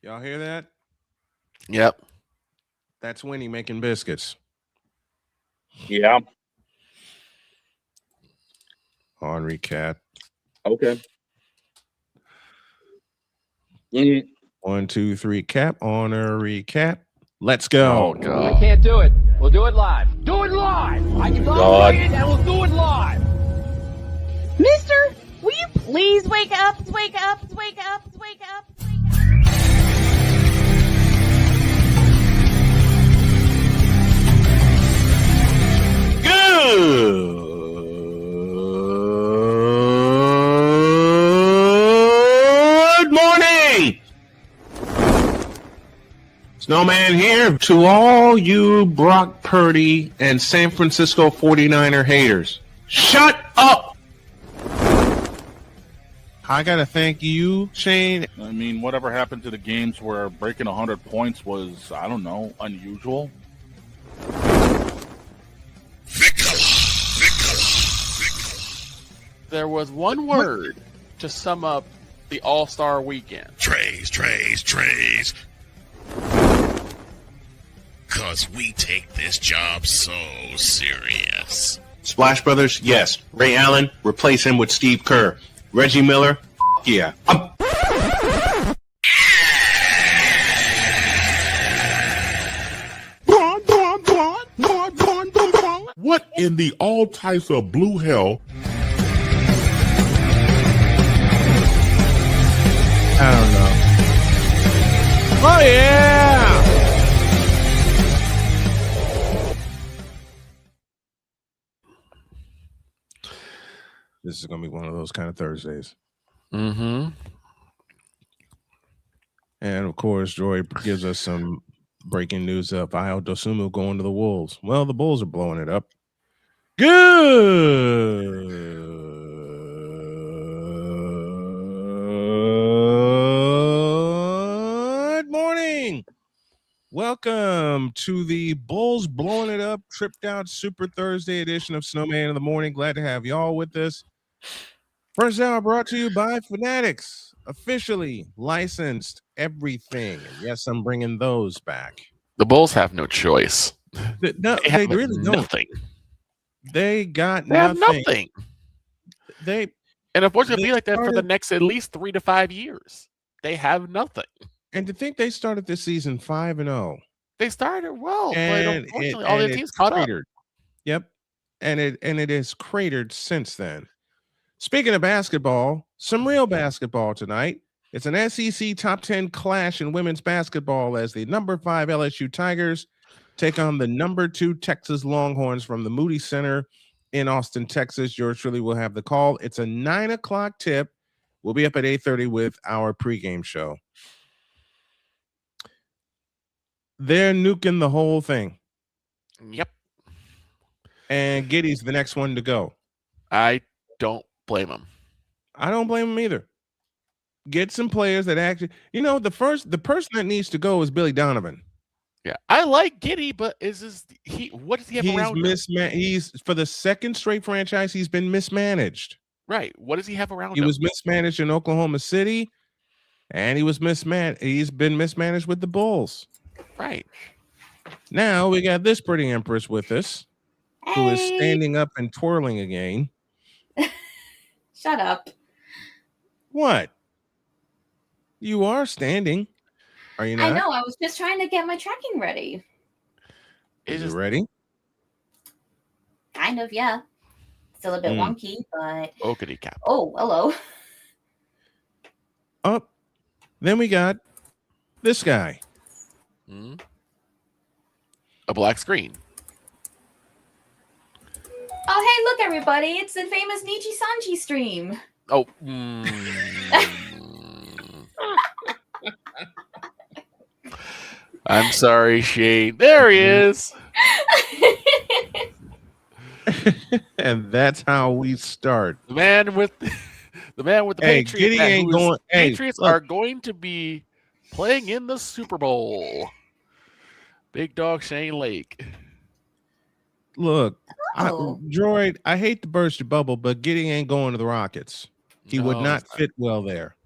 Y'all hear that? Yep. That's Winnie making biscuits. Yeah. Henri Cat. Okay. Mm. 1, 2, 3, cap. Honorary Cat. Let's Oh go. God. We can't do it. We'll do it live. Do it live. I can God. it and we'll do it live. Mister, will you please wake up? Wake up, wake up, wake up, wake up. Good morning. Snowman here to all you Brock Purdy and San Francisco 49er haters. Shut up. I got to thank you, Shane. I mean, whatever happened to the games where breaking 100 points was, I don't know, unusual? There was one word to sum up the All-Star weekend. Trays. Cause we take this job so serious. Splash Brothers, yes. Ray Allen, replace him with Steve Kerr. Reggie Miller, yeah. What in the all types of blue hell? I don't know. Oh, yeah! This is going to be one of those kind of Thursdays. Mm-hmm. And, of course, Joy gives us some breaking news of Ayo Dosunmu going to the Wolves. Well, the Bulls are blowing it up. Good morning. Welcome to the Bulls Blowing It Up Tripped Out Super Thursday edition of Snowman in the Morning. Glad to have y'all with us. First hour brought to you by Fanatics, officially licensed everything. And yes, I'm bringing those back. The Bulls have no choice. No, they really don't. Nothing. They got They have nothing. nothing. And unfortunately, it'll be like that for the started- next at least 3 to 5 years. They have nothing. And to think they started this season 5-0. They started well, but And unfortunately, all their it teams caught up. cratered. Yep. And it has cratered since then. Speaking of basketball, some real basketball tonight. It's an SEC top 10 clash in women's basketball as the number 5 LSU Tigers take on the number 2 Texas Longhorns from the Moody Center in Austin, Texas. Yours truly will have the call. It's a 9 o'clock tip. We'll be up at 8:30 with our pregame show. They're nuking the whole thing. Yep. And Giddy's the next one to go. I don't blame them. I don't blame him either. Get some players that actually, the person that needs to go is Billy Donovan. Yeah, I like Giddy, but what does he have around him? He's for the second straight franchise, he's been mismanaged. Right. What does he have around He him? was mismanaged in Oklahoma City, and he's been mismanaged with the Bulls. Right. Now we got this pretty empress with us, who is Hey. standing up and twirling again. Shut up. What? You are standing. Are you not? I know. I was just trying to get my tracking ready. Is it ready? Kind of, yeah. Still a bit wonky, but Okity cap. oh, hello. Up. Then we got this guy. A black screen. Oh, hey, look, everybody! It's the famous Nichi Sanji stream. Oh. I'm sorry, Shane. There he is. And that's how we start. The man with the Hey, Patriots. Giddy ain't whose going- hey, Patriots look. are going to be playing in the Super Bowl. Big dog Shane Lake. Look, Oh. Droid, I hate to burst your bubble, but Giddy ain't going to the Rockets. He would No, not it's not. fit well there.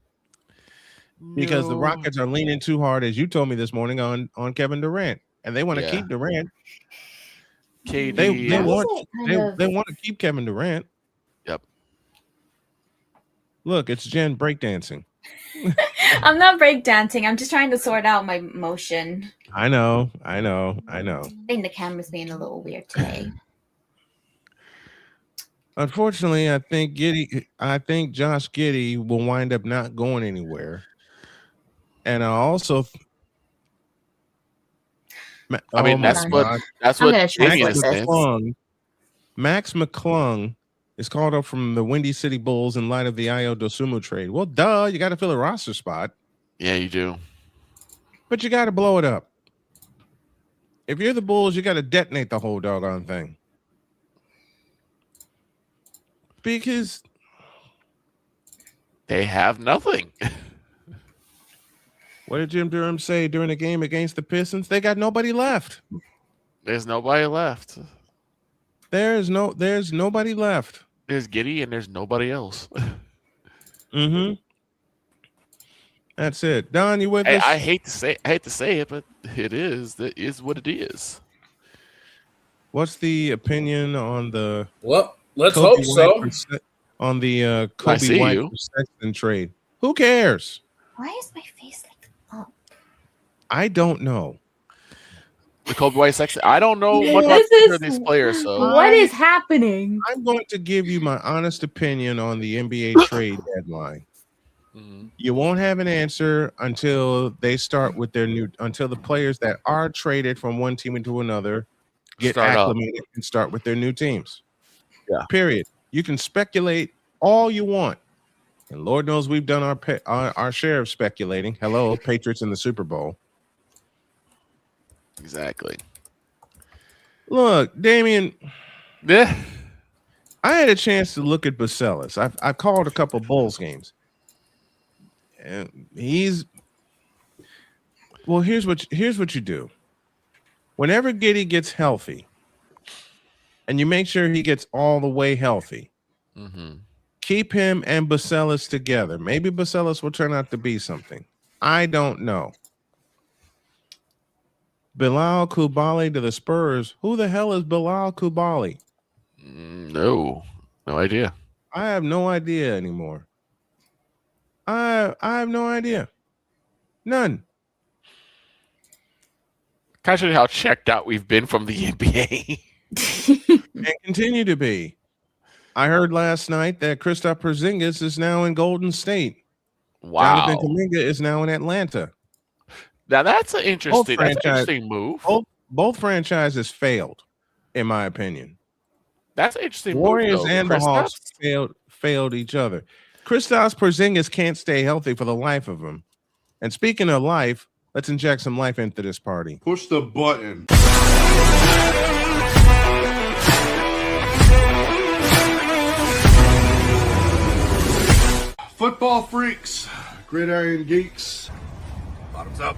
because the No. Rockets are leaning too hard, as you told me this morning, on Kevin Durant, and they want to Yeah. keep Durant. KD. They Why is want it kind of- they want to keep Kevin Durant. Yep. Look, it's Jen breakdancing. I'm not breakdancing. I'm just trying to sort out my motion. I know. I think the camera's being a little weird today. Unfortunately, I think Josh Giddey will wind up not going anywhere. And I also I mean, that's my what God. that's I'm what gonna Jamie translate is this. saying. Max McClung is called up from the Windy City Bulls in light of the Ayo Dosunmu trade. Well, duh, you got to fill a roster spot, Yeah, you do. but you got to blow it up. If you're the Bulls, you got to detonate the whole doggone thing. Because They have nothing. what did Jim Durham say during the game against the Pistons? They got nobody left. There's nobody left. There's nobody left. There's Giddy and there's nobody else. Mm-hmm. That's it. Don, you with Hey, us? I hate to say it, but it is. That is what it is. What's the opinion on the Well, let's Kobe hope so. White for on the Kobe see White you. for Sexton trade? Who cares? Why is my face like up? I don't know. The Kobe White section. I don't know much about This either is- of these players. So What is happening? I'm going to give you my honest opinion on the NBA trade deadline. Mhm. You won't have an answer until they start with until the players that are traded from one team into another get Start up. acclimated and start with their new teams. Yeah. Period. You can speculate all you want. And Lord knows we've done our share of speculating. Hello, Patriots in the Super Bowl. Exactly. Look, Damian, Yeah. I had a chance to look at Bacelis. I called a couple Bulls games. And here's what you do. Whenever Giddey gets healthy, and you make sure he gets all the way healthy, Mm-hmm. keep him and Bacelis together. Maybe Bacelis will turn out to be something. I don't know. Bilal Coulibaly to the Spurs. Who the hell is Bilal Coulibaly? No idea. I have no idea anymore. I have no idea. None. Kind of how checked out we've been from the NBA. And continue to be. I heard last night that Kristaps Porzingis is now in Golden State. Wow. Jonathan Kuminga is now in Atlanta. Now that's an interesting franchise- move. Both franchises failed, in my opinion. That's an interesting Warriors move. and the Hawks failed each other. Kristaps Porzingis can't stay healthy for the life of him. And speaking of life, let's inject some life into this party. Push the button. Football freaks, gridiron geeks. Bottoms up.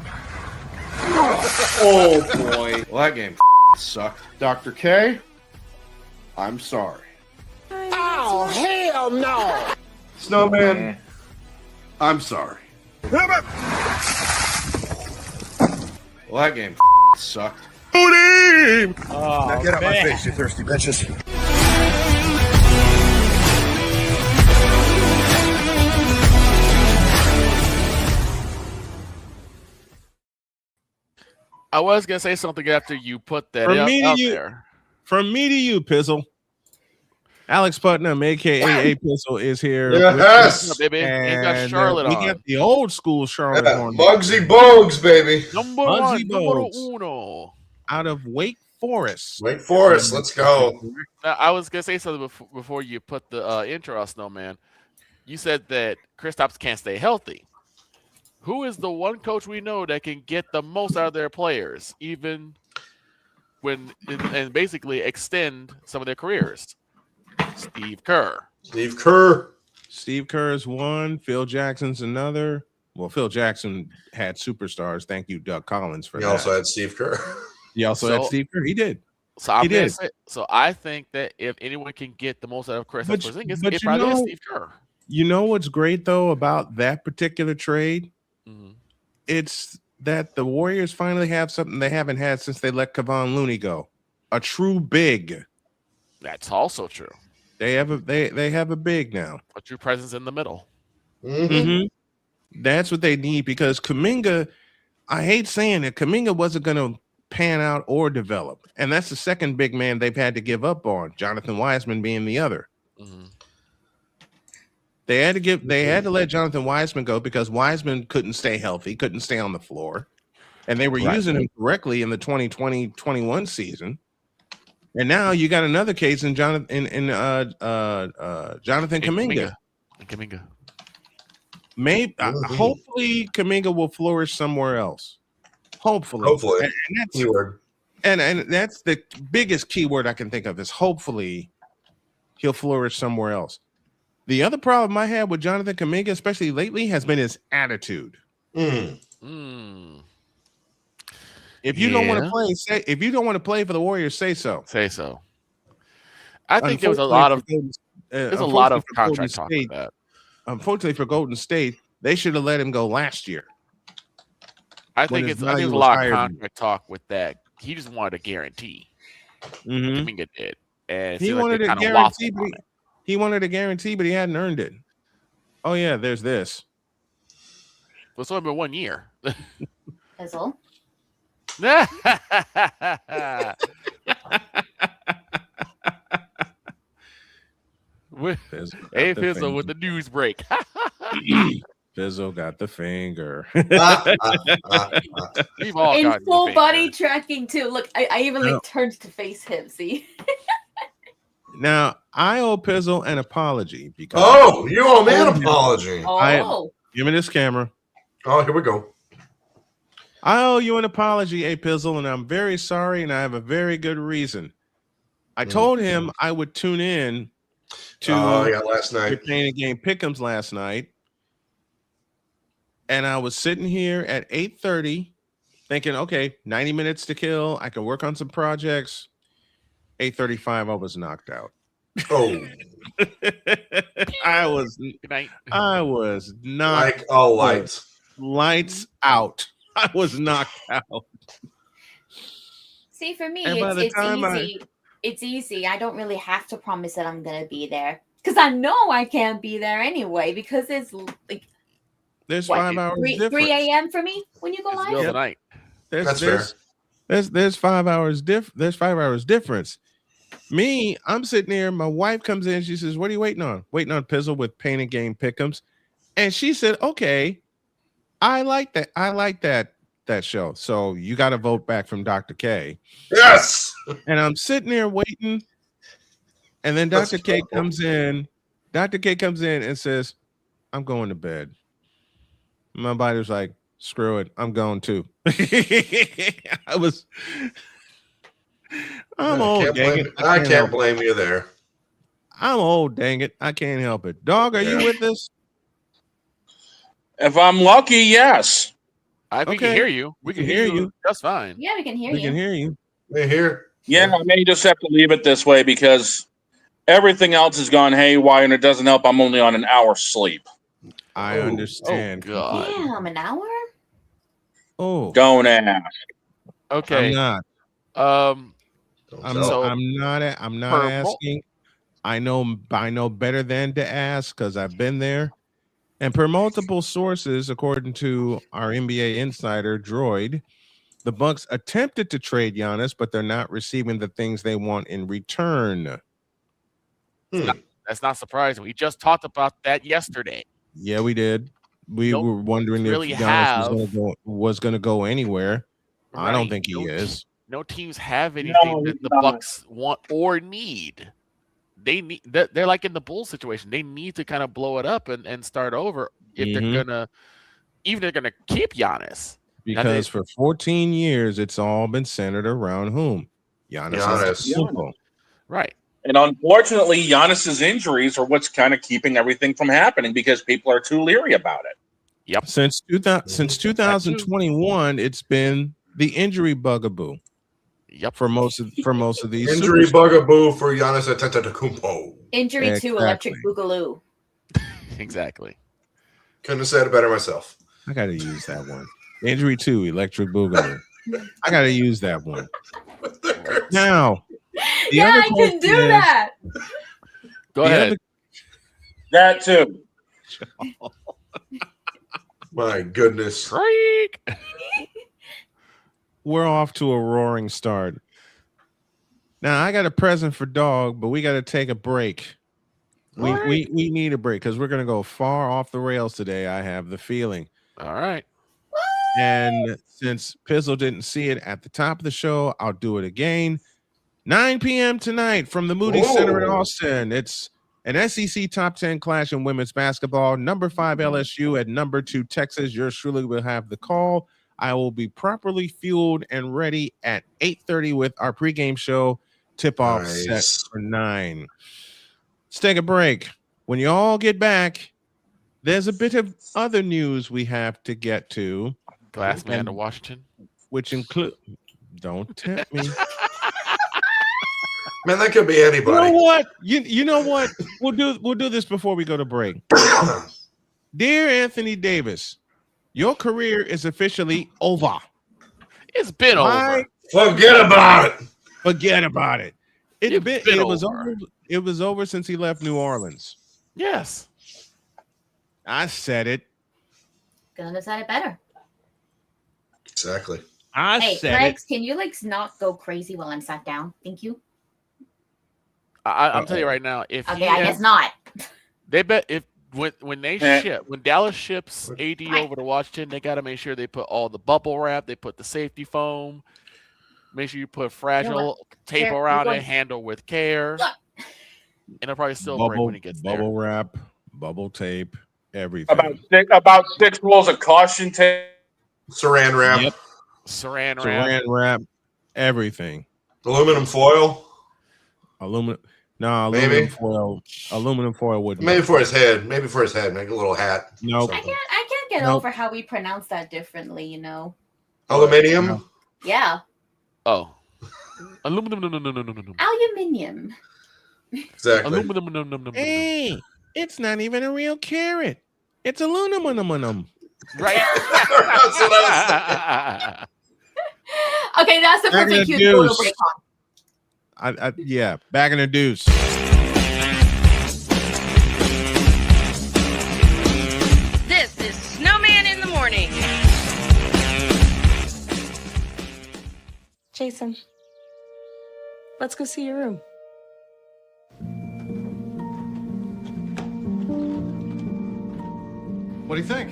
Oh boy. Well, that game sucked. Dr. K, I'm sorry. Oh hell no! Snowman, I'm sorry. Well, that game sucked. Now get out my face, you thirsty bitches. I was gonna say something after you put that From out, me to out you. there. From me to you, Pizzle. Alex Putnam, aka Pizzle, is here. Yes. What's up, baby? Ain't got And, Charlotte we on. got the old school Charlotte on Muggsy Bogues, baby. Number Muggsy one, numero Bogues. uno. out of Wake Forest. Wake Forest, let's go. Now, I was gonna say something before you put the intro on Snowman. You said that Kristaps can't stay healthy. Who is the one coach we know that can get the most out of their players, even when and basically extend some of their careers? Steve Kerr. Steve Kerr. Steve Kerr is one. Phil Jackson's another. Well, Phil Jackson had superstars. Thank you, Doug Collins, for He that. also had Steve Kerr. He also had Steve Kerr. He did. So I'm He gonna did. say, so I think that if anyone can get the most out of Kristaps But- Porzingis, but it you probably is know- Steve Kerr. You know what's great though about that particular trade? It's that the Warriors finally have something they haven't had since they let Kevon Looney go. A true big. That's also true. They have a big now. A true presence in the middle. That's what they need because Kuminga, I hate saying it, Kuminga wasn't going to pan out or develop. And that's the second big man they've had to give up on, Jonathan Wiseman being the other. They had to let Jonathan Wiseman go because Wiseman couldn't stay healthy, couldn't stay on the floor. And they were using him correctly in the 2020-21 season. And now you got another case in Jonathan Kuminga. Maybe hopefully Kuminga will flourish somewhere else. Hopefully. And that's the biggest keyword I can think of is hopefully he'll flourish somewhere else. The other problem I had with Jonathan Kuminga, especially lately, has been his attitude. If you don't want to play, if you don't want to play for the Warriors, say so. Say so. I think there was a lot of contract talk with that. Unfortunately for Golden State, they should have let him go last year. I think there's a lot of contract talk with that. He just wanted a guarantee. Kuminga did, and he wanted a guarantee. He wanted a guarantee, but he hadn't earned it. Oh yeah, there's this. Well, it's only been 1 year. Fizzle. Hey, Fizzle with the news break. Fizzle got the finger. We've all in gotten full the body finger. tracking too. Look, I even turned to face him. See. Now I owe Pizzle an apology because you owe me an apology. Give me this camera. Oh, here we go. I owe you an apology, Pizzle, and I'm very sorry, and I have a very good reason. I told him I would tune in to last night. Playing a game Pick'ems last night, and I was sitting here at 8:30, thinking, okay, 90 minutes to kill. I can work on some projects. 8:35, I was knocked out. Oh, I was knocked. Like all lights out. I was knocked out. See, for me, And by the it's time easy. It's easy. I don't really have to promise that I'm gonna be there because I know I can't be there anyway because it's like there's 5 hours 3 a.m. for me when you go live. Middle of the night. That's fair. There's 5 hours There's 5 hours difference. Me, I'm sitting there. My wife comes in. She says, "What are you waiting on?" Waiting on Pizzle with Paint and Game Pick'ems, and she said, "Okay, I like that. I like that show. So you got to vote back from Dr. K." Yes. And I'm sitting there waiting, and then Dr. K comes in. Dr. K comes in and says, "I'm going to bed." My body was like, "Screw it, I'm going too." I'm old, dang it. I can't blame you there. I'm old, dang it. I can't help it. Dog, are you with us? If I'm lucky, yes. We can hear you. We can hear you. That's fine. Yeah, we can hear We you. can hear you. We're here. Yeah, I may just have to leave it this way because everything else has gone haywire and it doesn't help. I'm only on an hour's sleep. I understand. Oh, God. Damn, an hour? Oh, Don't ask. Okay. I'm not. I'm not asking. I know better than to ask because I've been there. And per multiple sources, according to our NBA insider Droid, the Bucks attempted to trade Giannis, but they're not receiving the things they want in return. That's not surprising. We just talked about that yesterday. Yeah, we did. We were wondering if Giannis was going to go anywhere. Right. I don't think he is. No teams have anything that the Bucks want or need. They're like in the Bulls situation. They need to kind of blow it up and start over if they're gonna keep Giannis. Because for 14 years, it's all been centered around whom? Giannis. Right. And unfortunately, Giannis's injuries are what's kind of keeping everything from happening because people are too leery about it. Yep. Since 2021, it's been the injury bugaboo. Yep. For most of these injury bugaboo for Giannis Antetokounmpo. Injury to Electric Boogaloo. Exactly. Couldn't have said it better myself. I got to use that one. Injury 2, Electric Boogaloo. I got to use that one. Now, Yeah, I can do that. Go ahead. That too. My goodness. Freak. We're off to a roaring start. Now, I got a present for Dog, but we got to take a break. We need a break because we're going to go far off the rails today. I have the feeling. All right. And since Pizzle didn't see it at the top of the show, I'll do it again. 9 p.m. tonight from the Moody Center in Austin. It's an SEC Top 10 clash in women's basketball. Number 5 LSU at number 2 Texas. Yours truly will have the call. I will be properly fueled and ready at 8:30 with our pregame show. Tip-off set for 9. Let's take a break. When you all get back, there's a bit of other news we have to get to. Glass man to Washington. Which include... Don't tempt me. Man, that could be anybody. You know what? You know what? We'll do this before we go to break. Dear Anthony Davis, your career is officially over. It's been over. Forget about it. Forget about it. It was over. over. It was over since he left New Orleans. Yes. I said it. Couldn't have said it better. Exactly. Hey, said Lex, can you not go crazy while I'm sat down? Thank you. I'm telling you right now. If Okay, I guess not. They bet if when Dallas ships AD over to Washington, they got to make sure they put all the bubble wrap, they put the safety foam. Make sure you put fragile tape around it, handle with care, and it'll probably still break when he gets there. Bubble wrap, bubble tape, everything. About 6 rolls of caution tape. Saran wrap. Yep. Saran wrap, everything. Aluminum foil. Aluminum foil wouldn't. Maybe for his head. Make a little hat. No, I can't get over how we pronounce that differently. You know. Aluminium. Yeah. Oh. Aluminum. Aluminium. Exactly. Aluminum. Hey, it's not even a real carrot. It's aluminum. Right. That's what I was Okay, that's the perfect cue to go to break on. Yeah, back in the deuce. This is Snowman in the Morning. Jason, let's go see your room. What do you think?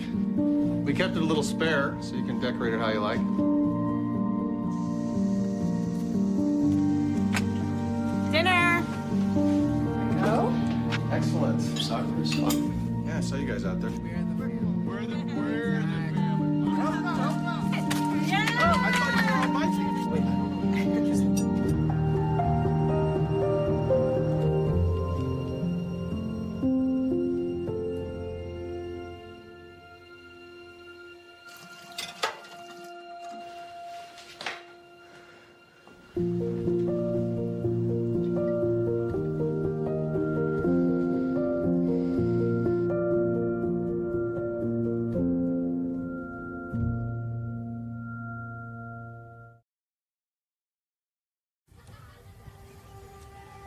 We kept it a little spare so you can decorate it how you like. Dinner. Go. Excellent. Soccer is fun. Yeah, I saw you guys out there. We're the family. Yeah. Oh, I thought you were on my team.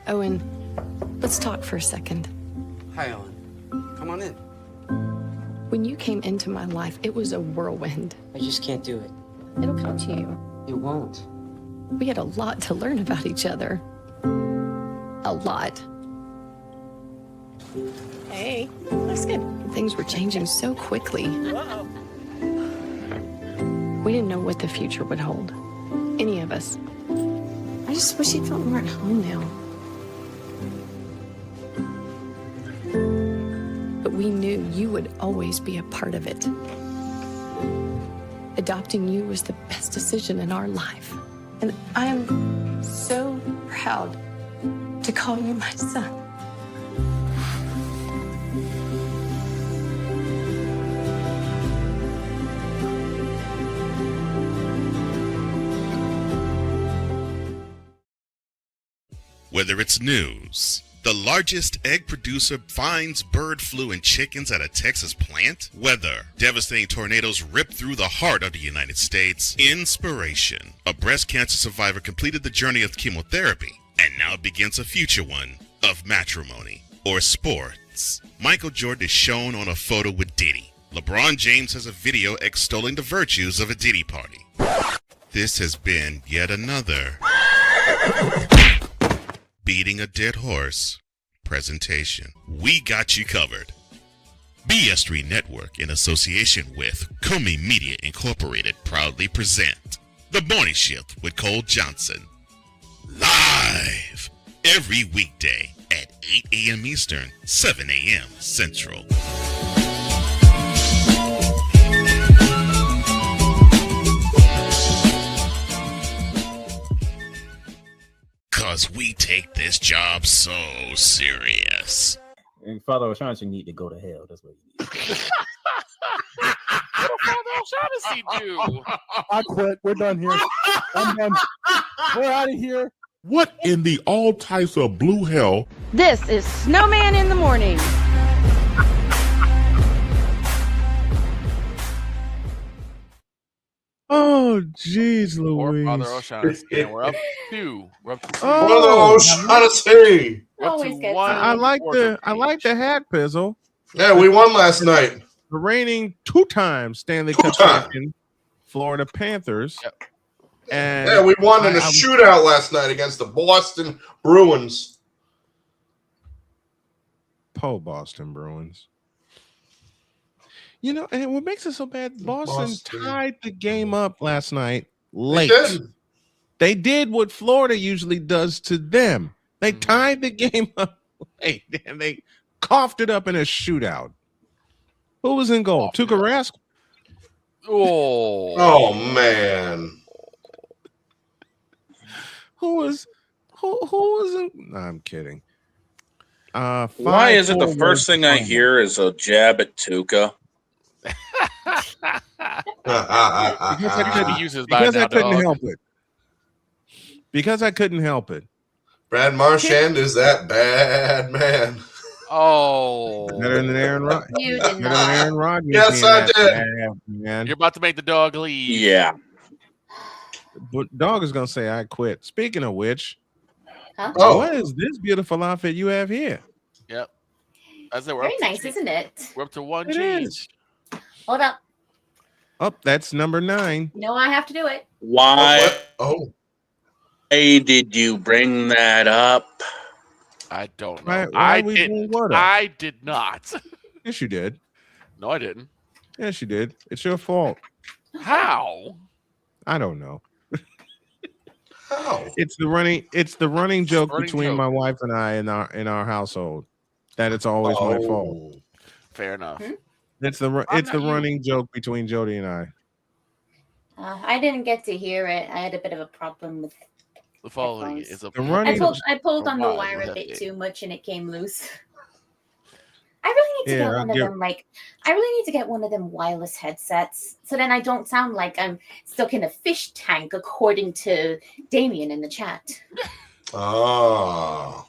Owen, let's talk for a second. Hi, Ellen. Come on in. When you came into my life, it was a whirlwind. I just can't do it. It'll come to you. It won't. We had a lot to learn about each other. A lot. Hey, looks good. Things were changing so quickly. We didn't know what the future would hold. Any of us. I just wish you felt more at home now. But we knew you would always be a part of it. Adopting you was the best decision in our life. And I am so proud to call you my son. Whether it's news, the largest egg producer finds bird flu in chickens at a Texas plant. Weather. Devastating tornadoes rip through the heart of the United States. Inspiration. A breast cancer survivor completed the journey of chemotherapy, and now begins a future one of matrimony or sports. Michael Jordan is shown on a photo with Diddy. LeBron James has a video extolling the virtues of a Diddy party. This has been yet another Beating a Dead Horse presentation. We got you covered. BS3 Network, in association with Comey Media Incorporated, proudly present The Morning Shift with Cole Johnson. Live every weekday at 8 a.m. Eastern, 7 a.m. Central. Cause we take this job so serious. And Father O'Shaughnessy need to go to hell. That's what he needs. What did Father O'Shaughnessy do? I quit. We're done here. I'm done. We're out of here. What in the all types of blue hell? This is Snowman in the Morning. Oh, jeez, Poor Louise. Father O'Shaughnessy. And we're up to two. Oh, O'Shaughnessy. Always get I like the hat, Pizzle. Yeah, we won last night. The reigning two-time Stanley Cup champion, Florida Panthers. Yep. And yeah, we won in a shootout last night against the Boston Bruins. Boston Bruins. You know, and what makes it so bad, Boston tied the game up last night late. They did what Florida usually does to them. They tied the game up late, and they coughed it up in a shootout. Who was in goal? Tuukka Rask? Oh, man. Who was in? No, I'm kidding. Why is it the first thing I hear is a jab at Tuca? Because I couldn't help it. Because I couldn't help it. Brad Marchand is that bad man. Oh, better than Aaron Rodgers. You did not. Aaron Rodgers. Yes, I did. Man. You're about to make the dog leave. Yeah. But dog is gonna say I quit. Speaking of which, what is this beautiful outfit you have here? Yep. I said we're Very up to nice, isn't it? We're up to one It change. is. Hold up. Oh, that's number 9. No, I have to do it. Why did you bring that up? I don't know. Why we doing what up? I did not. Yes, you did. No, I didn't. Yes, you did. It's your fault. How? I don't know. How? It's the running joke Running between joke. my wife and I in our household that it's always my fault. Fair enough. It's the running joke between Jody and I. I didn't get to hear it. I had a bit of a problem with The following headphones. is a I pulled on the wide wire a left bit ear. too much and it came loose. I really need to get one of them. I really need to get one of them wireless headsets, so then I don't sound like I'm stuck in a fish tank, according to Damien in the chat. Oh.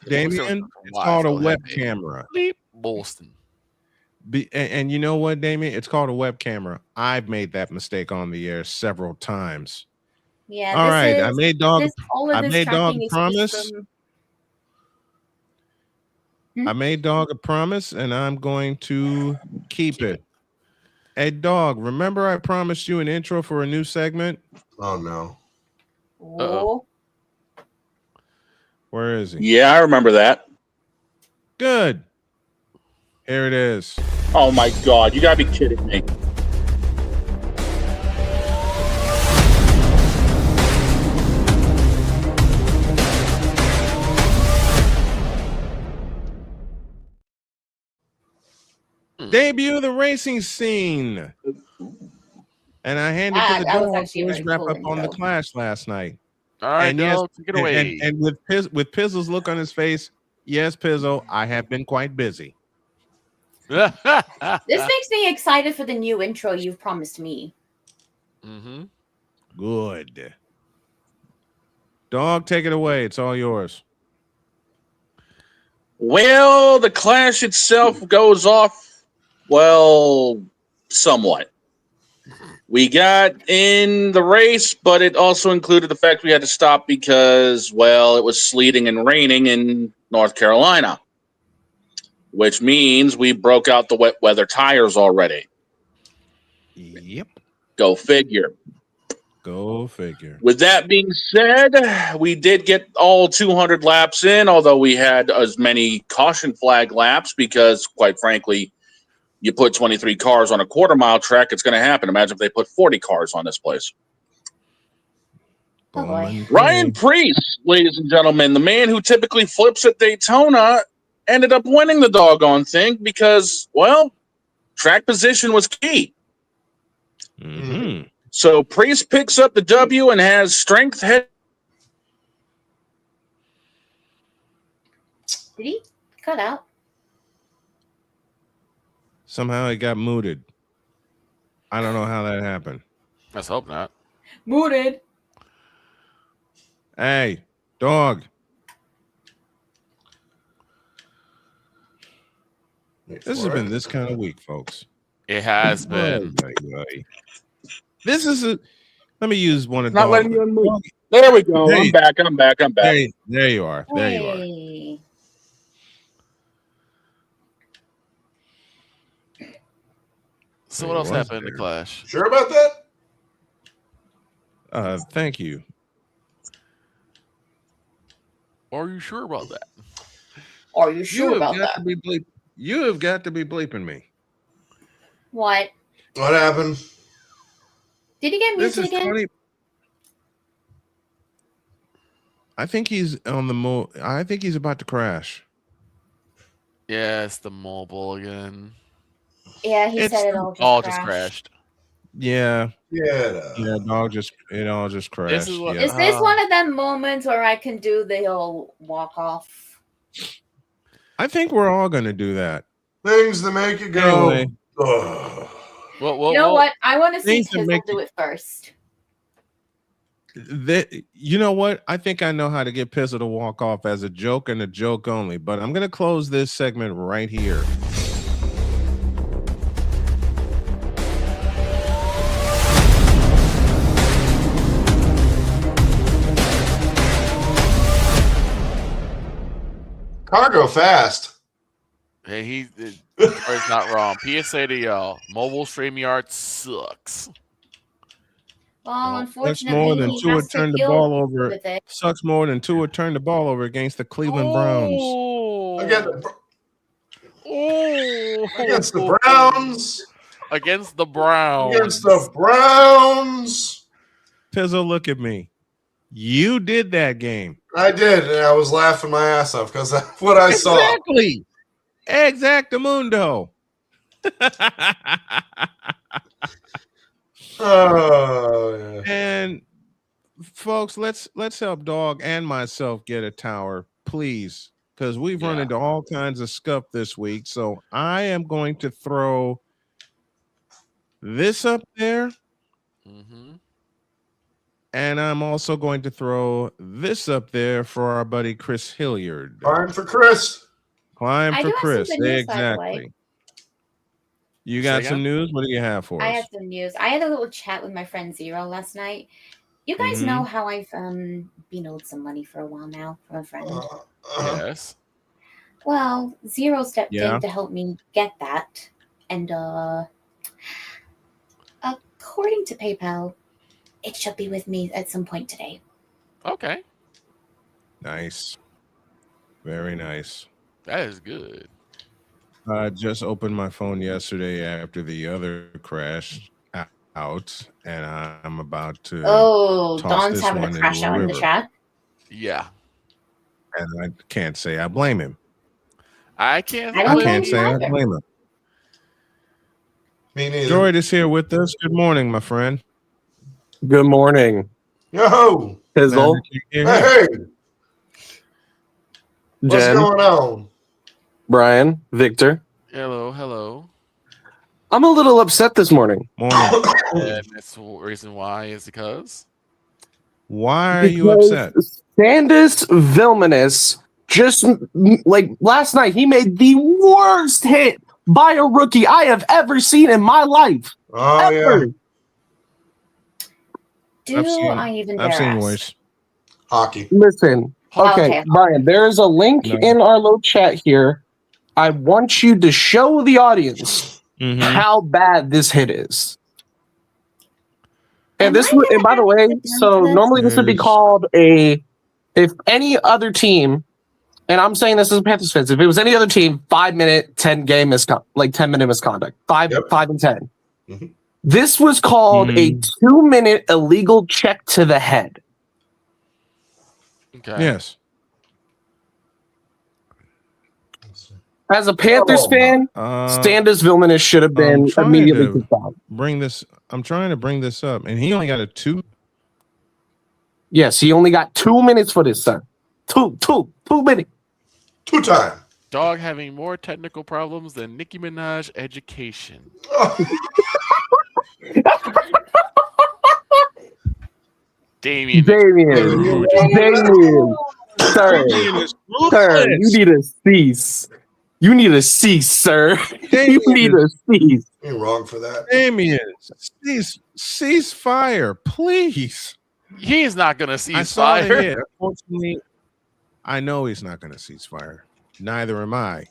Damien, it's called a web camera. Boston. And you know what, Damien? It's called a web camera. I've made that mistake on the air several times. Yeah. All right. I made dog. I made dog a promise. I made dog a promise, and I'm going to keep it. Hey, dog, remember I promised you an intro for a new segment? Oh, no. Oh. Where is he? Yeah, I remember that. Good. Here it is. Oh my God, you gotta be kidding me. Debut of the racing scene. And I handed to the dog for his wrap up on the Clash last night. All right, and dog, take it away. And with Pizzle's look on his face, yes, Pizzle, I have been quite busy. This makes me excited for the new intro you've promised me. Mm-hmm. Good. Dog, take it away. It's all yours. Well, the clash itself goes off, well, somewhat. We got in the race, but it also included the fact we had to stop because, well, it was sleeting and raining in North Carolina, which means we broke out the wet weather tires already. Yep. Go figure. Go figure. With that being said, we did get all 200 laps in, although we had as many caution flag laps because, quite frankly, you put 23 cars on a quarter-mile track, it's going to happen. Imagine if they put 40 cars on this place. Oh boy. Ryan Preece, ladies and gentlemen, the man who typically flips at Daytona, ended up winning the doggone thing because, well, track position was key. Mm-hmm. So Preece picks up the W and has strength head. Did he cut out? Somehow it got mooted. I don't know how that happened. Let's hope not. Mooted. Hey, dog. This has been this kind of week, folks. It has been. This is a. Let me use one of Not dog. letting you unmute. There we go. Hey. I'm back. There you are. There you are. Hey. So what else happened in the clash? Sure about that? Thank you. Are you sure about that? Are you sure about got that? to be you have got to be bleeping me. What? What happened? Did he get This muted is again? funny. I think he's on the I think he's about to crash. Yeah, it's the mobile again. Yeah, he said it all just crashed. crashed. Yeah. Yeah. It all just crashed. is what- yeah. Is this one of them moments where I can do the whole walk off? I think we're all going to do that. Things that make you go. Anyway. Ugh. You know what? I want to see Things that Tizzle make do it first. You know what? I think I know how to get Pizzle to walk off as a joke and a joke only, but I'm going to close this segment right here. Cargo fast. Hey, Troy's not wrong. PSA to y'all. Mobile StreamYard sucks. Well, Sucks unfortunately, more than he Tua has to turned the deal ball over. with it. Sucks more than Tua turned the ball over against the Cleveland Browns. Against the Browns. Against the Browns. Against the Browns. Pizzle, look at me. You did that game. I did, and I was laughing my ass off because that's what I saw. Exactly. Exactamundo. Oh, yeah. And folks, let's help Dog and myself get a tower, please, because we've run into all kinds of scuff this week. So I am going to throw this up there. Mm-hmm. And I'm also going to throw this up there for our buddy Chris Hilliard. Climb for Chris. Climb I for do have some Chris. good news, by the Exactly. way. You got Say some again? news? What do you have for I us? have some news. I had a little chat with my friend Zero last night. You guys Mhm. know how I've been owed some money for a while now from a friend. Yes. Well, Zero stepped Yeah. in to help me get that, and according to PayPal, it should be with me at some point today. Okay. Nice. Very nice. That is good. I just opened my phone yesterday after the other crash out, and I'm about to Oh, toss Don's this having one a crash into out in the river. chat. Yeah. And I can't say I blame him. I can't. I I don't blame can't you say I either. blame him. Me neither. Droid is here with us. Good morning, my friend. Good morning, Yo. Pizzle, Hey. What's Jen, going on? Brian, Victor. Hello. I'm a little upset this morning. Morning. And that's the reason why is because Why are you Because upset? Sandus Vilmanus just like last night, he made the worst hit by a rookie I have ever seen in my life. Oh, ever. yeah. I've seen worse. Hockey. Listen, okay, Okay. Brian, there's a link in our little chat here. I want you to show the audience how bad this hit is. And and by the way, so normally this would be called if any other team, and I'm saying this as a Panthers fan, if it was any other team, 5-minute, 10-game 10-minute misconduct, 5 and 10. Mm-hmm. This was called a 2-minute illegal check to the head. Okay. Yes. As a Panthers fan, Sanders Vilmanis should have been immediately kicked out. I'm trying to bring this up, and he only got a 2. Yes, he only got 2 minutes for this, son. 2 minutes. 2 time. Dog having more technical problems than Nicki Minaj education. Damien. Sir, you need to cease. You need to cease, sir. You need to cease. Ain't wrong for that. Damien, cease fire, please. He's not going to I cease saw fire. it. Unfortunately, I know he's not going to cease fire. Neither am I.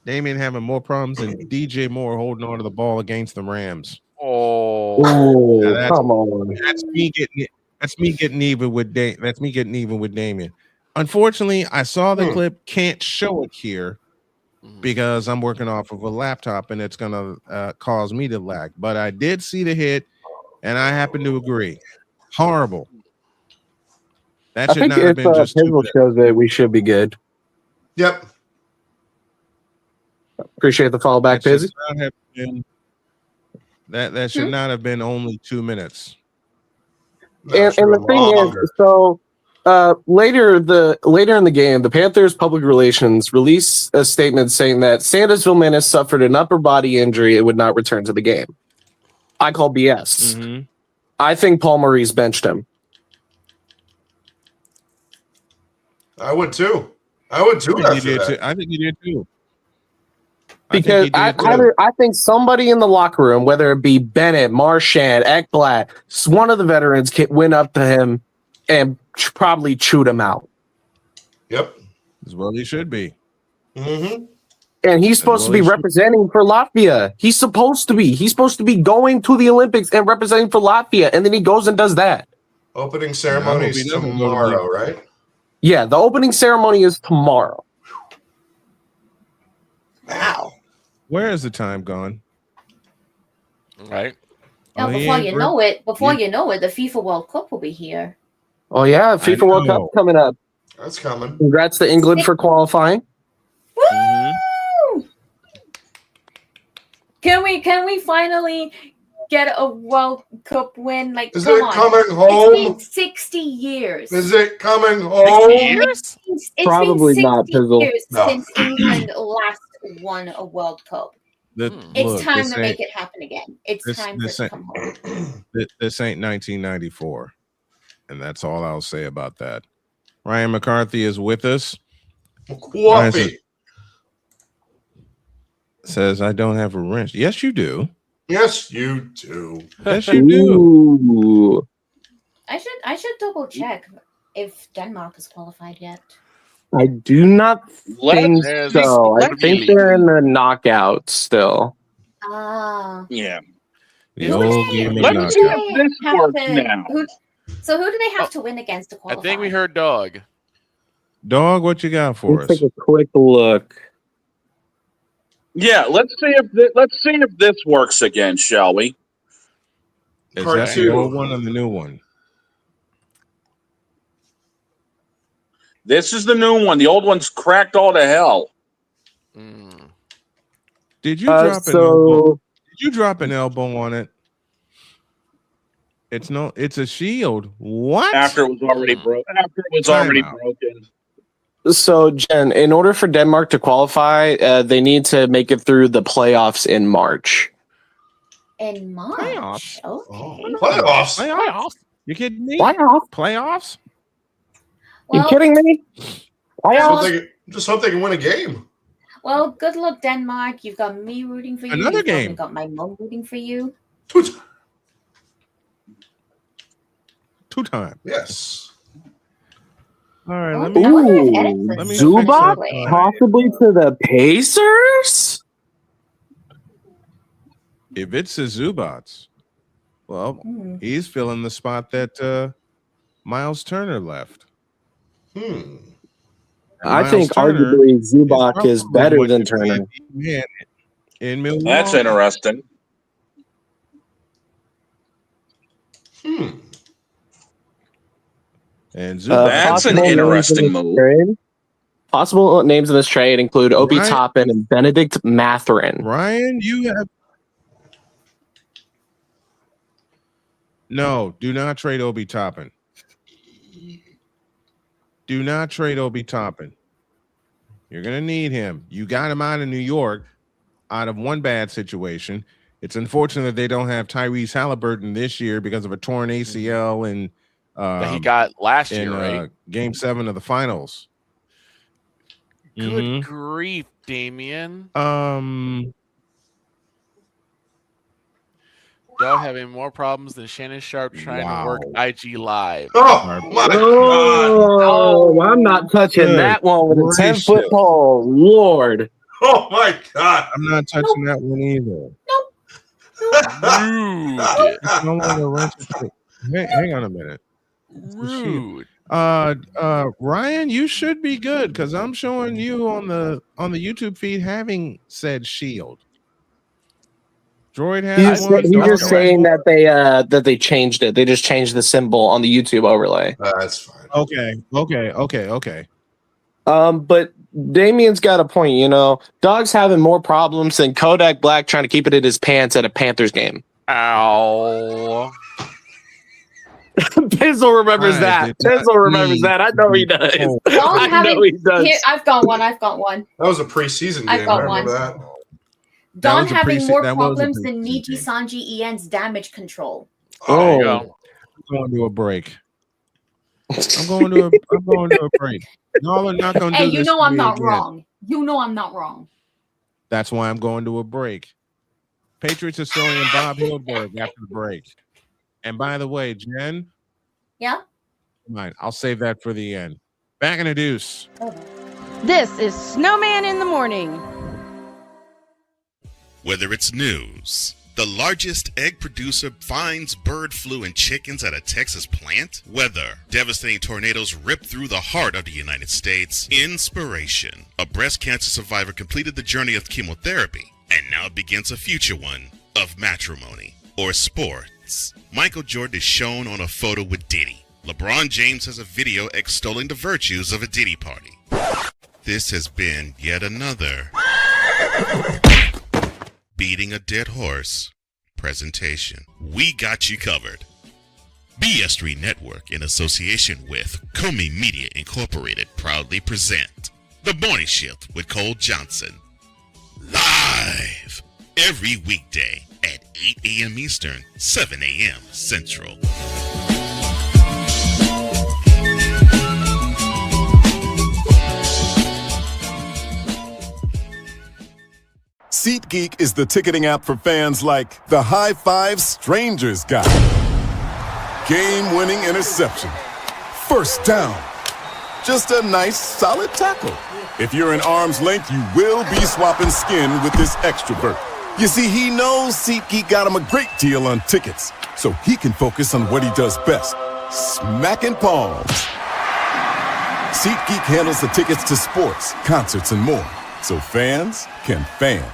Damien having more problems than DJ Moore holding on to the ball against the Rams. Oh, come on. That's me getting even with Damien. Unfortunately, I saw the clip. Can't show it here because I'm working off of a laptop and it's gonna cause me to lag. But I did see the hit, and I happen to agree. Horrible. That I should think not have if been just Pizzle shows that we should be good. Yep. Appreciate the follow back, Pizzy. That should not have been only 2 minutes. And the thing is, so later in the game, the Panthers public relations released a statement saying that Sanders Vilmanis suffered an upper body injury and would not return to the game. I call BS. I think Paul Maurice benched him. I would too. I would too. I think you did too. Because I think somebody in the locker room, whether it be Bennett, Marchand, Ekblad, one of the veterans went up to him and probably chewed him out. Yep. As well he should be. Mm-hmm. And he's supposed to be representing for Latvia. He's supposed to be. He's supposed to be going to the Olympics and representing for Latvia. And then he goes and does that. Opening ceremony is tomorrow, right? Yeah, the opening ceremony is tomorrow. Wow. Where is the time gone? Right. Now, before you know it, the FIFA World Cup will be here. Oh yeah, FIFA World Cup coming up. That's coming. Congrats to England for qualifying. Woo! Can we finally get a World Cup win? Like, is come it on. coming home? It's been 60 years. Is it coming home? It's Probably been 60 not, Pizzle. years No. since England last won a World Cup. It's time to make it happen again. It's time for it to come home. This ain't 1994. And that's all I'll say about that. Ryan McCarthy is with us. Whoopee. Says, I don't have a wrench. Yes, you do. Yes, you do. Yes, you do. Ooh. I should double check if Denmark is qualified yet. I do not think so. I think they're in the knockout still. Yeah. Who do they have to win against to I qualify? think we heard Dog. Dog, what you got for Let's us? take a quick look. Yeah, let's see if this works again, shall we? Is that the old one or the new one? This is the new one. The old one's cracked all to hell. Did you drop an elbow? Did you drop an elbow on it? It's a shield. What? After it was already broken. So, Jen, in order for Denmark to qualify, they need to make it through the playoffs in March. In March. Playoffs. Okay. Playoffs. You kidding me? Playoffs? Playoffs? You kidding me? Just hope they can win a game. Well, good luck, Denmark. You've got me rooting for you. Another You've game. got my mom rooting for you. Two-time. Yes. All right. Ooh, Let me Zubac fix it. possibly to the Pacers? If it's a Zubats, well, he's filling the spot that Miles Turner left. I think arguably Zubac is better than Turner. In Milwaukee. That's interesting. And that's an interesting move. Possible names in this trade include Obi Ryan- Toppin and Benedict Mathurin. Ryan, you have no. Do not trade Obi Toppin. Do not trade Obi Toppin. You're gonna need him. You got him out of New York, out of one bad situation. It's unfortunate they don't have Tyrese Halliburton this year because of a torn ACL and that he got last in year, right? Game 7 of the finals. Good grief, Damian. Dog having more problems than Shannon Sharp trying to work IG Live. Oh my God! Oh, I'm not touching that one with a 10-foot pole. Lord. Oh my God! I'm not touching that one either. Rude. It's no longer rented. Hang on a minute. Rude. Ryan, you should be good because I'm showing you on the YouTube feed having said shield. Droid has one. He's just saying that they changed it. They just changed the symbol on the YouTube overlay. That's fine. Okay. But Damien's got a point. You know, Dog's having more problems than Kodak Black trying to keep it in his pants at a Panthers game. Ow. Pizzle remembers that. Pizzle remembers that. I know he does. I know he does. Here, I've got one. That was a preseason game. I've got I remember one. that. Don was a having prese- more that was a problems than preseason Niji Sanji Ian's damage control. There you go. I'm going to a break. I'm going to a break. Y'all are not going to Hey, do you this know to I'm me not again. wrong. You know I'm not wrong. That's why I'm going to a break. Patriots historian Bob Hillberg after the break. And by the way, Jen, Yeah? mine. I'll save that for the end. Back in a deuce. This is Snowman in the Morning. Whether it's news, the largest egg producer finds bird flu in chickens at a Texas plant, weather, devastating tornadoes rip through the heart of the United States, inspiration, a breast cancer survivor completed the journey of chemotherapy, and now begins a future one of matrimony or sports. Michael Jordan is shown on a photo with Diddy. LeBron James has a video extolling the virtues of a Diddy party. This has been yet another beating a dead horse presentation. We got you covered. BS3 Network, in association with Comey Media Incorporated, proudly present The Morning Shift with Cole Johnson. Live every weekday at 8 a.m. Eastern, 7 a.m. Central. SeatGeek is the ticketing app for fans like the High Five Strangers guy. Game-winning interception. First down. Just a nice, solid tackle. If you're in arm's length, you will be swapping skin with this extrovert. You see, he knows SeatGeek got him a great deal on tickets, so he can focus on what he does best, smacking palms. SeatGeek handles the tickets to sports, concerts, and more, so fans can fan.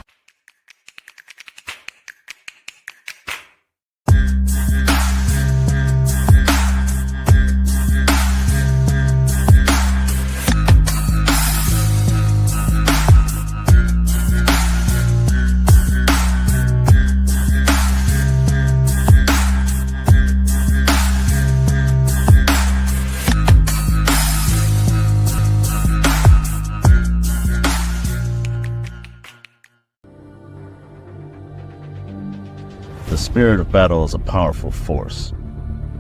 The spirit of battle is a powerful force.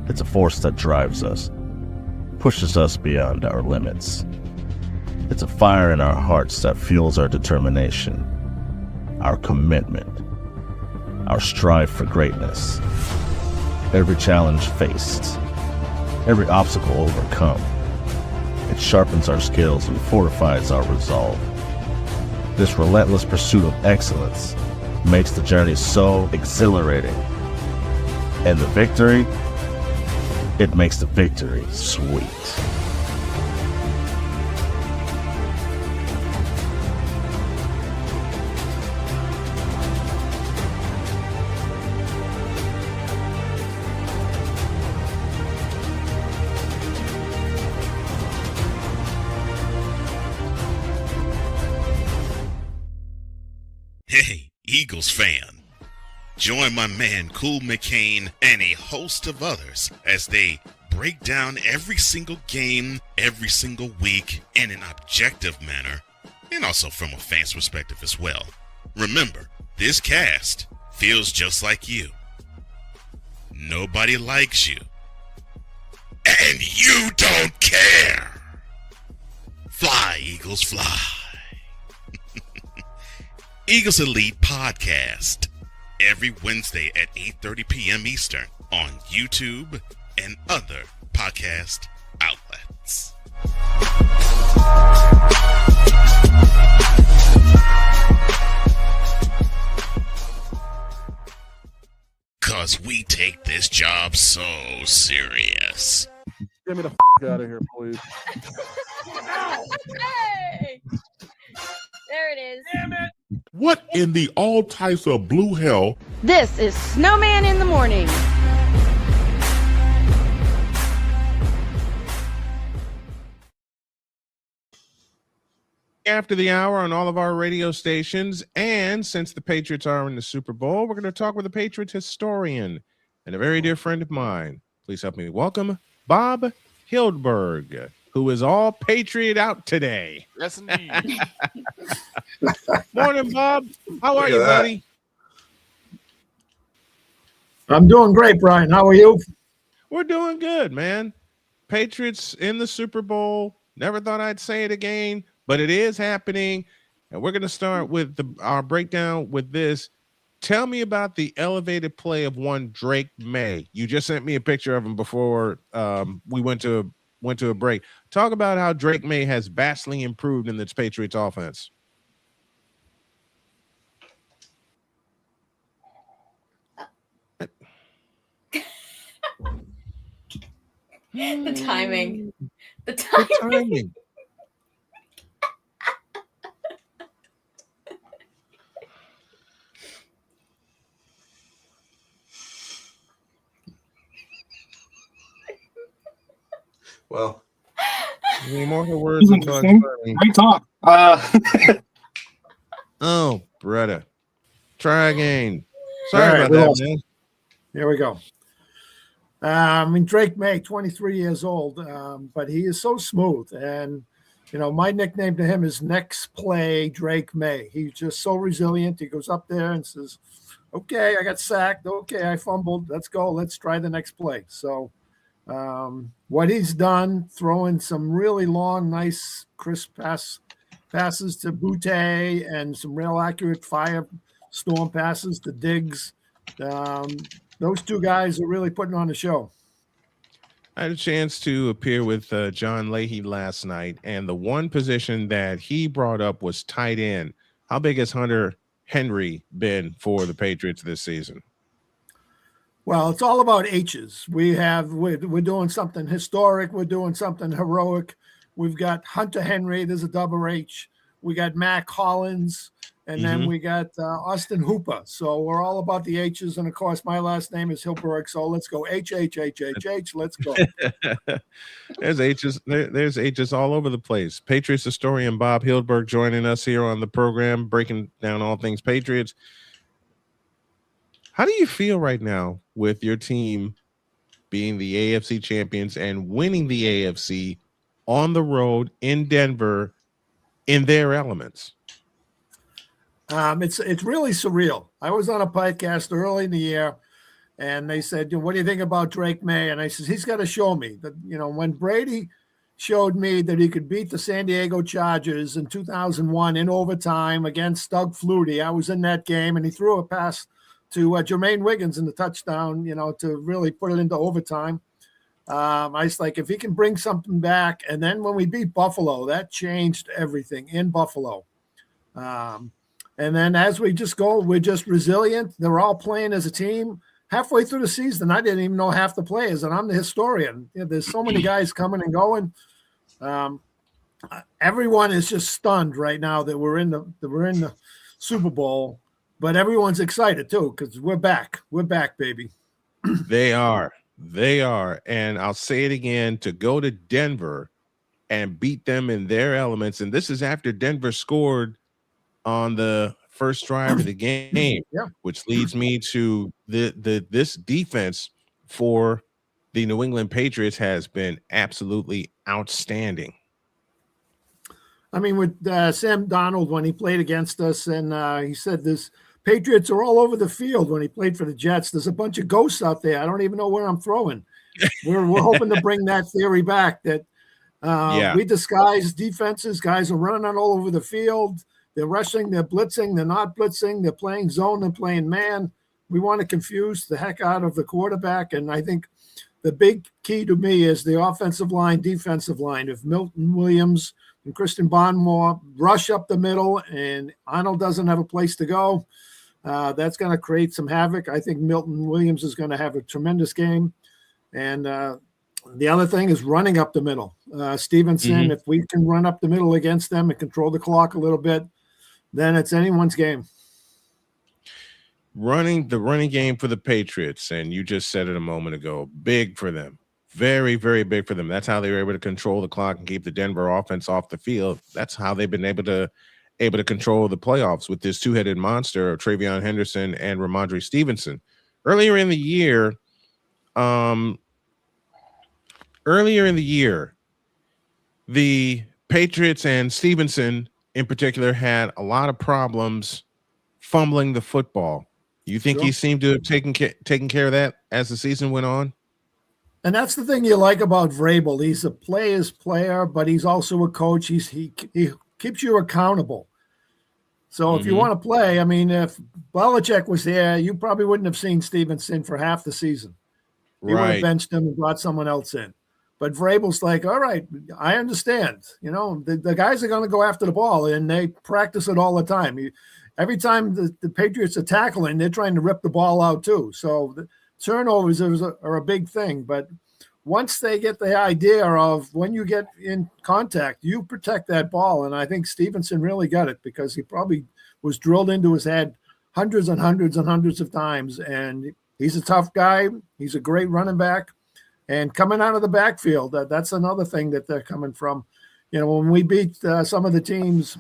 It's a force that drives us, pushes us beyond our limits. It's a fire in our hearts that fuels our determination, our commitment, our strive for greatness. Every challenge faced, every obstacle overcome, it sharpens our skills and fortifies our resolve. This relentless pursuit of excellence makes the journey so exhilarating. And the victory, it makes the victory sweet. Hey, Eagles fan. Join my man Cool McCain and a host of others as they break down every single game, every single week in an objective manner, and also from a fan's perspective as well. Remember, this cast feels just like you. Nobody likes you. And you don't care. Fly, Eagles, fly. Eagles Elite Podcast, every Wednesday at 8:30 p.m. Eastern on YouTube and other podcast outlets. 'Cause we take this job so serious. Get me the out of here, please. Hey! There it is. Damn it! What in the all types of blue hell? This is Snowman in the Morning. After the hour on all of our radio stations, and since the Patriots are in the Super Bowl, we're going to talk with a Patriots historian and a very dear friend of mine. Please help me welcome Bob Hildberg, who is all Patriot out today. Yes, indeed. Morning, Bob. How are you, buddy? I'm doing great, Brian. How are you? We're doing good, man. Patriots in the Super Bowl. Never thought I'd say it again, but it is happening. And we're going to start with our breakdown with this. Tell me about the elevated play of one Drake May. You just sent me a picture of him before we went to a break. Talk about how Drake May has vastly improved in this Patriots offense. The timing. The timing. Well, any more words until I I talk. Oh, brother. Try again. Sorry All right, about we're that, all- man. Here we go. I mean, Drake May, 23 years old, but he is so smooth. And, you know, my nickname to him is Next Play Drake May. He's just so resilient. He goes up there and says, okay, I got sacked. Okay, I fumbled. Let's go. Let's try the next play. So what he's done, throwing some really long, nice, crisp passes to Boutte and some real accurate firestorm passes to Diggs. Those two guys are really putting on the show. I had a chance to appear with John Leahy last night, and the one position that he brought up was tight end. How big has Hunter Henry been for the Patriots this season? Well, it's all about H's. We're doing something historic. We're doing something heroic. We've got Hunter Henry. There's a double H. We got Mac Hollins, and then we got Austin Hooper. So we're all about the H's, and of course, my last name is Hilberg. So let's go H. Let's go. There's H's. There's H's all over the place. Patriots historian Bob Hildberg joining us here on the program, breaking down all things Patriots. How do you feel right now with your team being the AFC champions and winning the AFC on the road in Denver in their elements? It's really surreal. I was on a podcast early in the year, and they said, "What do you think about Drake May?" And I said, "He's got to show me that, when Brady showed me that he could beat the San Diego Chargers in 2001 in overtime against Doug Flutie. I was in that game, and he threw a pass to Jermaine Wiggins in the touchdown, to really put it into overtime. I was like, if he can bring something back, and then when we beat Buffalo, that changed everything in Buffalo. And then as we just go, we're just resilient. They're all playing as a team. Halfway through the season, I didn't even know half the players, and I'm the historian. There's so many guys coming and going. Everyone is just stunned right now that we're in the Super Bowl, but everyone's excited too because we're back. We're back, baby. They are. And I'll say it again, to go to Denver and beat them in their elements. And this is after Denver scored on the first drive of the game, which leads me to this defense for the New England Patriots has been absolutely outstanding. I mean, with Sam Darnold, when he played against us, and he said this Patriots are all over the field when he played for the Jets. There's a bunch of ghosts out there. I don't even know where I'm throwing. We're hoping to bring that theory back that we disguise defenses. Guys are running on all over the field. They're rushing, they're blitzing, they're not blitzing, they're playing zone, they're playing man. We want to confuse the heck out of the quarterback. And I think the big key to me is the offensive line, defensive line. If Milton Williams and Christian Barmore rush up the middle and Arnold doesn't have a place to go, that's going to create some havoc. I think Milton Williams is going to have a tremendous game. And the other thing is running up the middle. Stevenson, if we can run up the middle against them and control the clock a little bit, then it's anyone's game. The running game for the Patriots, and you just said it a moment ago, big for them. Very, very big for them. That's how they were able to control the clock and keep the Denver offense off the field. That's how they've been able to control the playoffs with this two-headed monster of Travion Henderson and Ramondre Stevenson. Earlier in the year, the Patriots and Stevenson in particular had a lot of problems fumbling the football. You think he seemed to have taken care of that as the season went on? And that's the thing you like about Vrabel. He's a player's player, but he's also a coach. He keeps you accountable. So if you want to play, I mean, if Belichick was there, you probably wouldn't have seen Stevenson for half the season. He would have benched him and brought someone else in. But Vrabel's like, all right, I understand. The guys are going to go after the ball, and they practice it all the time. Every time the Patriots are tackling, they're trying to rip the ball out too. So the turnovers are a big thing. But once they get the idea of when you get in contact, you protect that ball. And I think Stevenson really got it because he probably was drilled into his head hundreds and hundreds and hundreds of times. And he's a tough guy. He's a great running back. And coming out of the backfield, that's another thing that they're coming from. When we beat some of the teams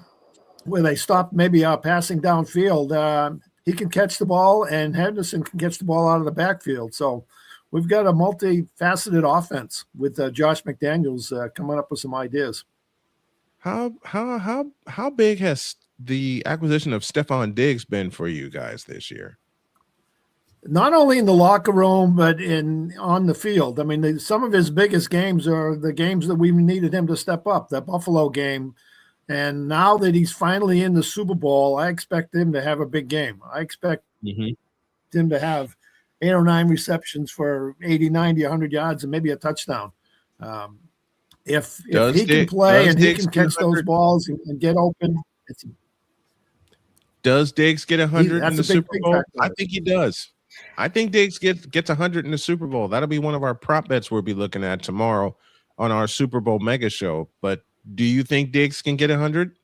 where they stopped maybe passing downfield, he can catch the ball, and Henderson can catch the ball out of the backfield. So we've got a multifaceted offense with Josh McDaniels coming up with some ideas. How big has the acquisition of Stephon Diggs been for you guys this year? Not only in the locker room, but on the field. I mean, some of his biggest games are the games that we needed him to step up, that Buffalo game. And now that he's finally in the Super Bowl, I expect him to have a big game. I expect him to have 8 or 9 receptions for 80, 90, 100 yards and maybe a touchdown. If he can play and he can catch those balls and get open. Does Diggs get 100 in the Super Bowl? I think he does. I think Diggs gets 100 in the Super Bowl. That'll be one of our prop bets we'll be looking at tomorrow on our Super Bowl mega show. But do you think Diggs can get 100?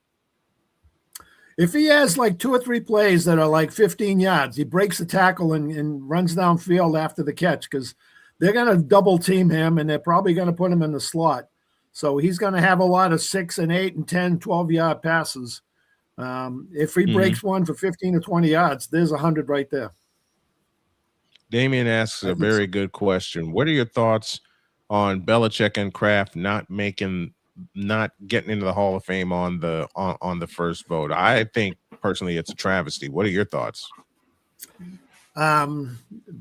If he has like 2 or 3 plays that are like 15 yards, he breaks the tackle and runs downfield after the catch because they're going to double team him and they're probably going to put him in the slot. So he's going to have a lot of 6 and 8 and 10, 12-yard passes. If he breaks one for 15 or 20 yards, there's 100 right there. Damien asks a very good question. What are your thoughts on Belichick and Kraft not getting into the Hall of Fame on the first vote? I think personally it's a travesty. What are your thoughts? The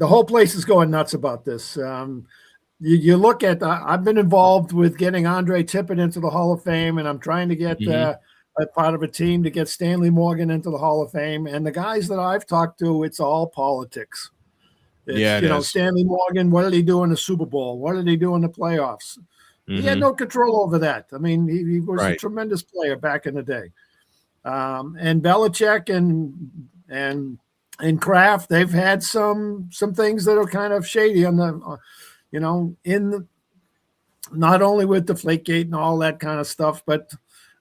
whole place is going nuts about this. you look at I've been involved with getting Andre Tippett into the Hall of Fame, and I'm trying to get a part of a team to get Stanley Morgan into the Hall of Fame. And the guys that I've talked to, it's all politics. It's, Stanley Morgan, what did he do in the Super Bowl? What did he do in the playoffs? He had no control over that. I mean, he was a tremendous player back in the day. And Belichick and Kraft, they've had some things that are kind of shady on the, not only with Deflategate and all that kind of stuff, but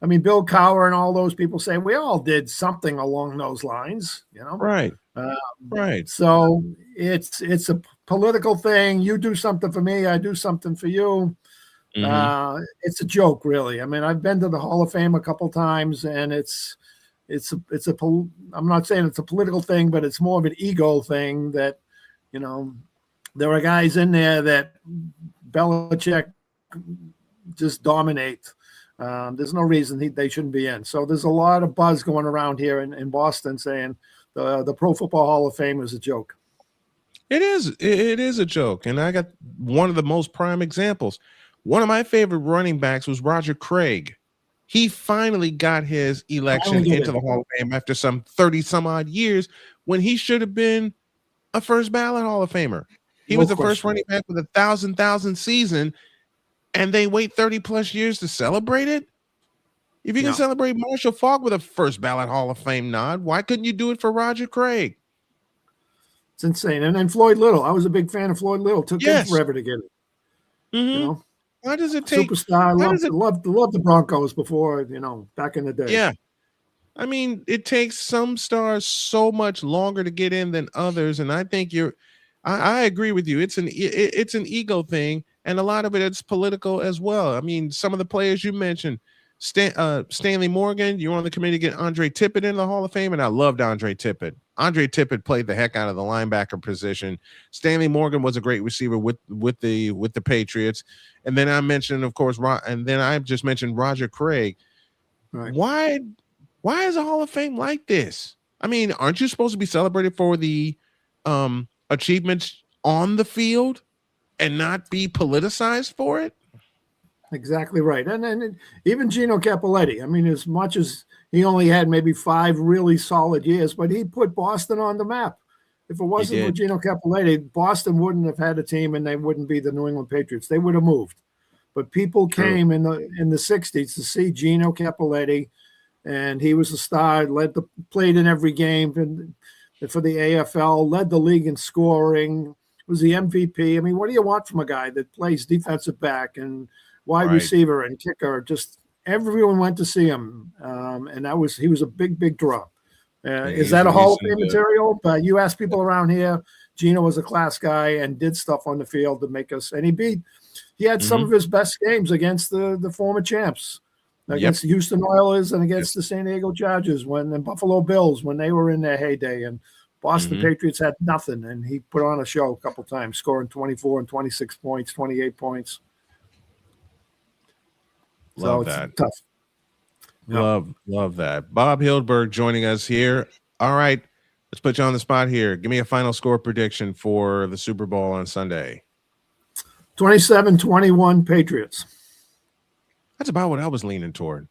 I mean, Bill Cowher and all those people say we all did something along those lines, Right. Right. So it's a political thing. You do something for me, I do something for you. It's a joke, really. I mean, I've been to the Hall of Fame a couple times, and I'm not saying it's a political thing, but it's more of an ego thing that, there are guys in there that Belichick just dominate. There's no reason they shouldn't be in. So there's a lot of buzz going around here in Boston saying the Pro Football Hall of Fame is a joke. It is a joke. And I got one of the most prime examples. One of my favorite running backs was Roger Craig. He finally got his election into the Hall of Fame after some 30 some odd years when he should have been a first ballot Hall of Famer. He was the first running back with 1,000 season, and they wait 30 plus years to celebrate it. If you can celebrate Marshall Faulk with a first ballot Hall of Fame nod, why couldn't you do it for Roger Craig? It's insane. And then Floyd Little. I was a big fan of Floyd Little. Took him forever to get it. Why does it take superstar? Loved the Broncos before, back in the day. Yeah. I mean, it takes some stars so much longer to get in than others. And I think I agree with you. It's an ego thing. And a lot of it is political as well. I mean, some of the players you mentioned, Stanley Morgan, you're on the committee to get Andre Tippett in the Hall of Fame. And I loved Andre Tippett. Andre Tippett played the heck out of the linebacker position. Stanley Morgan was a great receiver with the Patriots. And then I mentioned, of course, I just mentioned Roger Craig. Right. Why is a Hall of Fame like this? I mean, aren't you supposed to be celebrated for the achievements on the field and not be politicized for it? Exactly right. And then even Gino Cappelletti, I mean, as much as he only had maybe 5 really solid years, but he put Boston on the map. If it wasn't for Gino Cappelletti, Boston wouldn't have had a team and they wouldn't be the New England Patriots. They would have moved. But people came in the 60s to see Gino Cappelletti, and he was a star, played in every game for the AFL, led the league in scoring, was the MVP. I mean, what do you want from a guy that plays defensive back and wide receiver and kicker? Just everyone went to see him, and he was a big draw. Is that a Hall of Fame material? But you ask people around here, Gino was a class guy and did stuff on the field to make us. And he had some of his best games against the former champs, against the Houston Oilers and against the San Diego Chargers and Buffalo Bills when they were in their heyday. And Boston Patriots had nothing, and he put on a show a couple times, scoring 24 and 26 points, 28 points. Love that. Tough. Love that. Bob Hildberg joining us here. All right, let's put you on the spot here. Give me a final score prediction for the Super Bowl on Sunday. 27-21 Patriots. That's about what I was leaning toward.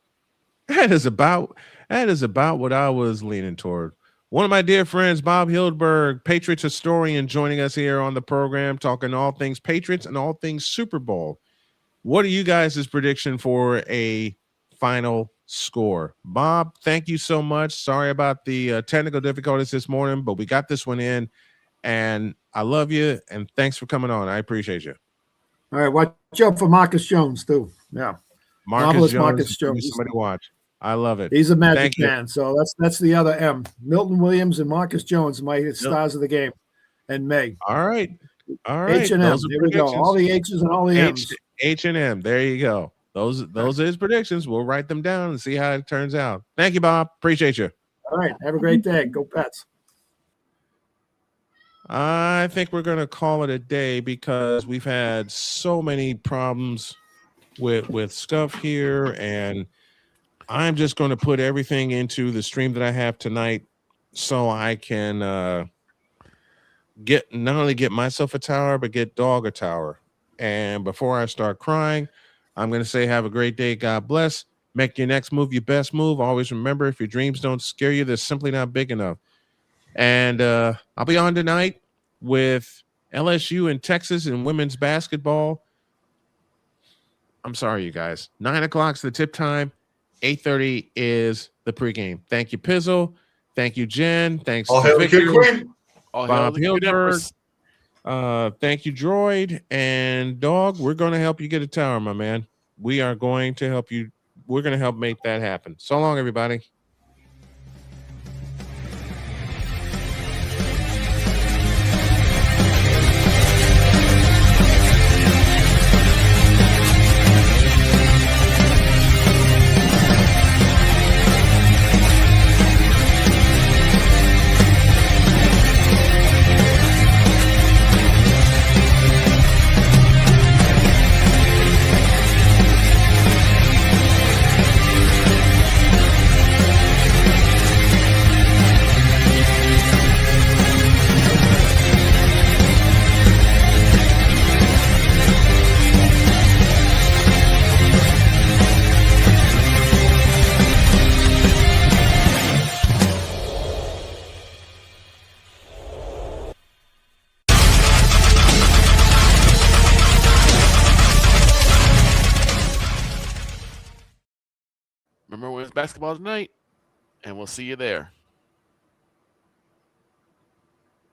That is about what I was leaning toward. One of my dear friends, Bob Hildberg, Patriots historian, joining us here on the program, talking all things Patriots and all things Super Bowl. What are you guys' prediction for a final score? Bob, thank you so much. Sorry about the technical difficulties this morning, but we got this one in, and I love you, and thanks for coming on. I appreciate you. All right, watch out for Marcus Jones, too. Yeah. Marcus Jones. Somebody watch. I love it. He's a Magic fan, so that's the other M. Milton Williams and Marcus Jones, my stars of the game, and May. All right. H&M. Here we go. All the H's and all the M's. H&M. There you go. Those are his predictions. We'll write them down and see how it turns out. Thank you, Bob. Appreciate you. All right. Have a great day. Go Pats. I think we're going to call it a day because we've had so many problems with stuff here, and I'm just going to put everything into the stream that I have tonight so I can not only get myself a tower, but get Dog a tower. And before I start crying, I'm going to say have a great day. God bless. Make your next move your best move. Always remember, if your dreams don't scare you, they're simply not big enough. And I'll be on tonight with LSU and Texas in women's basketball. I'm sorry, you guys. 9 o'clock's the tip time. 8:30 is the pregame. Thank you, Pizzle. Thank you, Jen. Thanks All to hail the Vicky, Kid Queen. All hail Bob the Kid Hildberg. Empress. Thank you, Droid. And Dog, we're going to help you get a tower, my man. We are going to help you. We're going to help make that happen. So long, everybody. Remember women's basketball tonight, and we'll see you there.